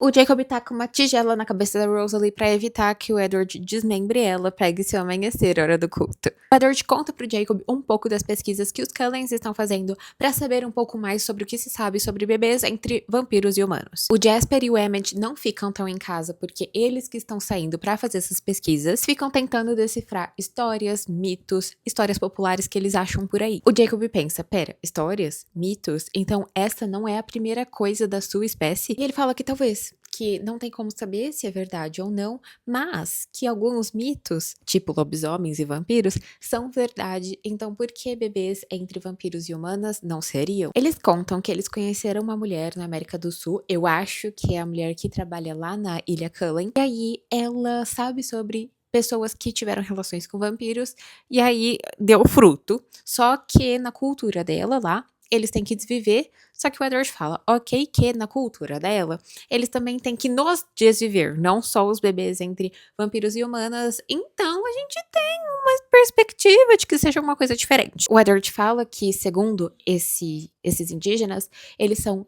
O Jacob tá com uma tigela na cabeça da Rosalie pra evitar que o Edward desmembre ela, pegue seu amanhecer, hora do culto. O Edward conta pro Jacob um pouco das pesquisas que os Cullens estão fazendo pra saber um pouco mais sobre o que se sabe sobre bebês entre vampiros e humanos. O Jasper e o Emmett não ficam tão em casa porque eles que estão saindo pra fazer essas pesquisas ficam tentando decifrar histórias, mitos, histórias populares que eles acham por aí. O Jacob pensa, pera, histórias? Mitos? Então essa não é a primeira coisa da sua espécie? E ele fala que talvez, que não tem como saber se é verdade ou não, mas que alguns mitos, tipo lobisomens e vampiros, são verdade, então por que bebês entre vampiros e humanas não seriam? Eles contam que eles conheceram uma mulher na América do Sul, eu acho que é a mulher que trabalha lá na Ilha Cullen, e aí ela sabe sobre pessoas que tiveram relações com vampiros, e aí deu fruto, só que na cultura dela lá, eles têm que desviver, só que o Edward fala, ok que na cultura dela, eles também têm que nos desviver, não só os bebês entre vampiros e humanas, então a gente tem uma perspectiva de que seja uma coisa diferente. O Edward fala que, segundo esses indígenas, eles são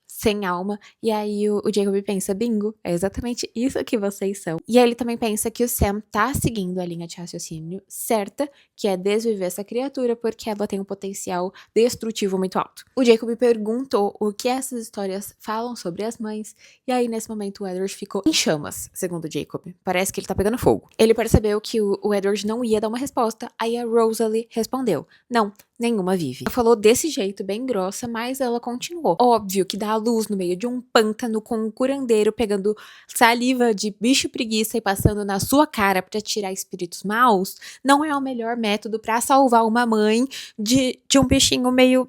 sem alma, e aí o Jacob pensa, bingo, é exatamente isso que vocês são. E aí ele também pensa que o Sam tá seguindo a linha de raciocínio certa, que é desviver essa criatura porque ela tem um potencial destrutivo muito alto. O Jacob perguntou o que essas histórias falam sobre as mães, e aí nesse momento o Edward ficou em chamas, segundo o Jacob. Parece que ele tá pegando fogo. Ele percebeu que o Edward não ia dar uma resposta, aí a Rosalie respondeu, não, nenhuma vive. Ela falou desse jeito, bem grossa, mas ela continuou. Óbvio que dar a luz no meio de um pântano com um curandeiro pegando saliva de bicho preguiça e passando na sua cara pra tirar espíritos maus, não é o melhor método pra salvar uma mãe de um bichinho meio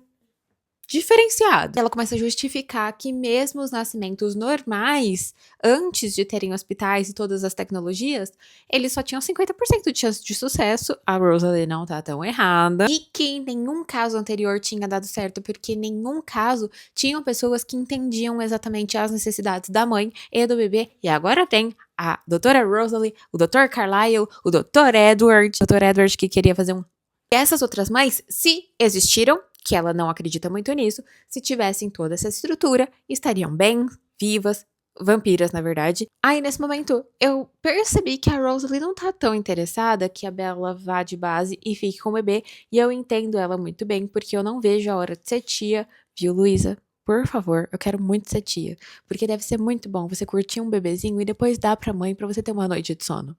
diferenciado. Ela começa a justificar que mesmo os nascimentos normais, antes de terem hospitais e todas as tecnologias, eles só tinham 50% de chance de sucesso, a Rosalie não tá tão errada, e que em nenhum caso anterior tinha dado certo, porque em nenhum caso tinham pessoas que entendiam exatamente as necessidades da mãe e do bebê, e agora tem a doutora Rosalie, o Dr. Carlyle, o Dr. Edward que queria fazer um... E essas outras mães, se existiram, que ela não acredita muito nisso, se tivessem toda essa estrutura, estariam bem, vivas, vampiras, na verdade. Aí, nesse momento, eu percebi que a Rosalie não tá tão interessada que a Bella vá de base e fique com o bebê, e eu entendo ela muito bem, porque eu não vejo a hora de ser tia, viu, Luísa? Por favor, eu quero muito ser tia, porque deve ser muito bom você curtir um bebezinho e depois dar pra mãe pra você ter uma noite de sono.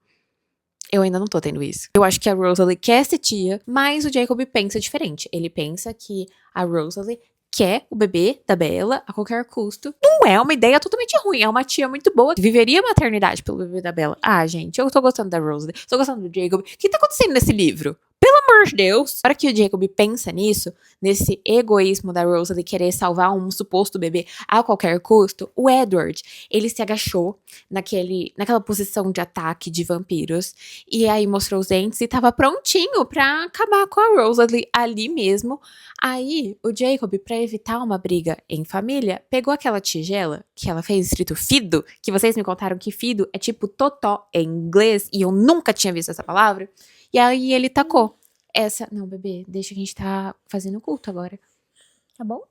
Eu ainda não tô tendo isso. Eu acho que a Rosalie quer ser tia, mas o Jacob pensa diferente. Ele pensa que a Rosalie quer o bebê da Bella a qualquer custo. Não é uma ideia totalmente ruim, é uma tia muito boa. Viveria a maternidade pelo bebê da Bella. Ah, gente, eu tô gostando da Rosalie, tô gostando do Jacob. O que tá acontecendo nesse livro? Pelo amor de Deus! Na hora que o Jacob pensa nisso, nesse egoísmo da Rosalie querer salvar um suposto bebê a qualquer custo, o Edward, ele se agachou naquela posição de ataque de vampiros, e aí mostrou os dentes e tava prontinho pra acabar com a Rosalie ali mesmo. Aí o Jacob, pra evitar uma briga em família, pegou aquela tigela que ela fez escrito Fido, que vocês me contaram que Fido é tipo totó em inglês, e eu nunca tinha visto essa palavra. E aí ele tacou essa... Não, bebê, deixa que a gente tá fazendo culto agora. Tá bom?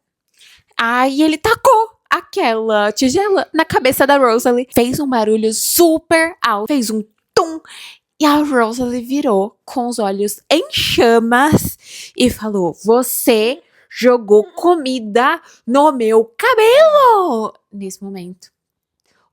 Aí ele tacou aquela tigela na cabeça da Rosalie. Fez um barulho super alto. Fez um tum. E a Rosalie virou com os olhos em chamas e falou: Você jogou comida no meu cabelo! Nesse momento,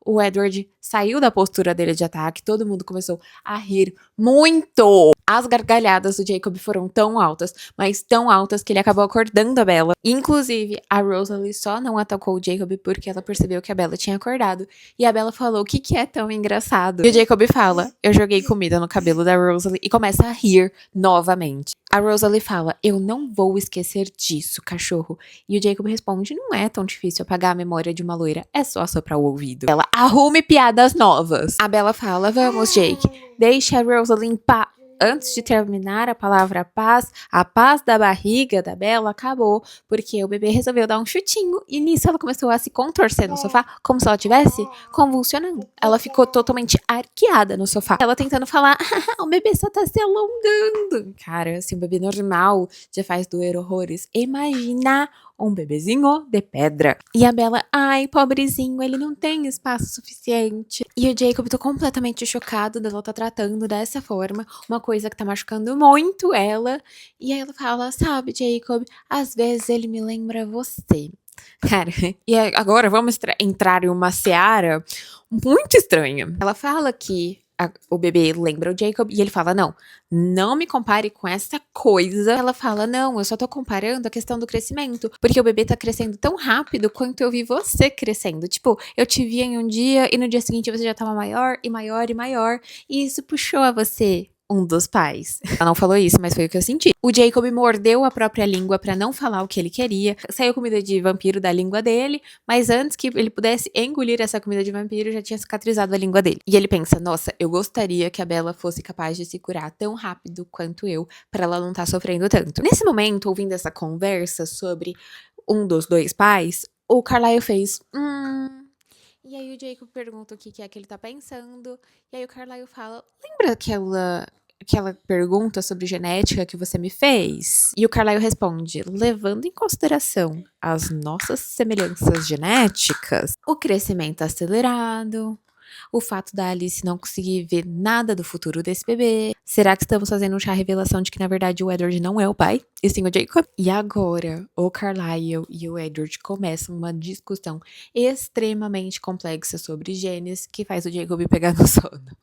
o Edward saiu da postura dele de ataque, todo mundo começou a rir muito. As gargalhadas do Jacob foram tão altas, mas tão altas que ele acabou acordando a Bella. Inclusive, a Rosalie só não atacou o Jacob porque ela percebeu que a Bella tinha acordado. E a Bella falou, o que que é tão engraçado? E o Jacob fala, eu joguei comida no cabelo da Rosalie e começa a rir novamente. A Rosalie fala, eu não vou esquecer disso, cachorro. E o Jacob responde, não é tão difícil apagar a memória de uma loira, é só soprar o ouvido. Ela, arrume piadas novas. A Bella fala, vamos, Jake, deixa a Rosalie limpar. Antes de terminar a palavra paz, a paz da barriga da Bella acabou, porque o bebê resolveu dar um chutinho e nisso ela começou a se contorcer no sofá, como se ela estivesse convulsionando. Ela ficou totalmente arqueada no sofá. Ela tentando falar, o bebê só tá se alongando. Cara, assim, um bebê normal já faz doer horrores. Imagina um bebezinho de pedra. E a Bella, ai, pobrezinho, ele não tem espaço suficiente. E o Jacob tá completamente chocado dela tá tratando dessa forma, uma coisa que tá machucando muito ela. E aí ela fala, sabe, Jacob, às vezes ele me lembra você. Cara, e agora vamos entrar em uma seara muito estranha. Ela fala que o bebê lembra o Jacob e ele fala: não, não me compare com essa coisa. Ela fala: não, eu só tô comparando a questão do crescimento, porque o bebê tá crescendo tão rápido quanto eu vi você crescendo. Tipo, eu te vi em um dia e no dia seguinte você já tava maior e maior e maior, e isso puxou a você um dos pais. Ela não falou isso, mas foi o que eu senti. O Jacob mordeu a própria língua pra não falar o que ele queria. Saiu comida de vampiro da língua dele, mas antes que ele pudesse engolir essa comida de vampiro, já tinha cicatrizado a língua dele. E ele pensa, nossa, eu gostaria que a Bella fosse capaz de se curar tão rápido quanto eu, pra ela não estar sofrendo tanto. Nesse momento, ouvindo essa conversa sobre um dos dois pais, o Carlyle fez, E aí o Jacob pergunta o que é que ele tá pensando, e aí o Carlyle fala, lembra aquela pergunta sobre genética que você me fez? E o Carlyle responde: levando em consideração as nossas semelhanças genéticas, o crescimento acelerado, o fato da Alice não conseguir ver nada do futuro desse bebê. Será que estamos fazendo um chá revelação de que, na verdade, o Edward não é o pai, e sim o Jacob? E agora, o Carlyle e o Edward começam uma discussão extremamente complexa sobre genes que faz o Jacob pegar no sono.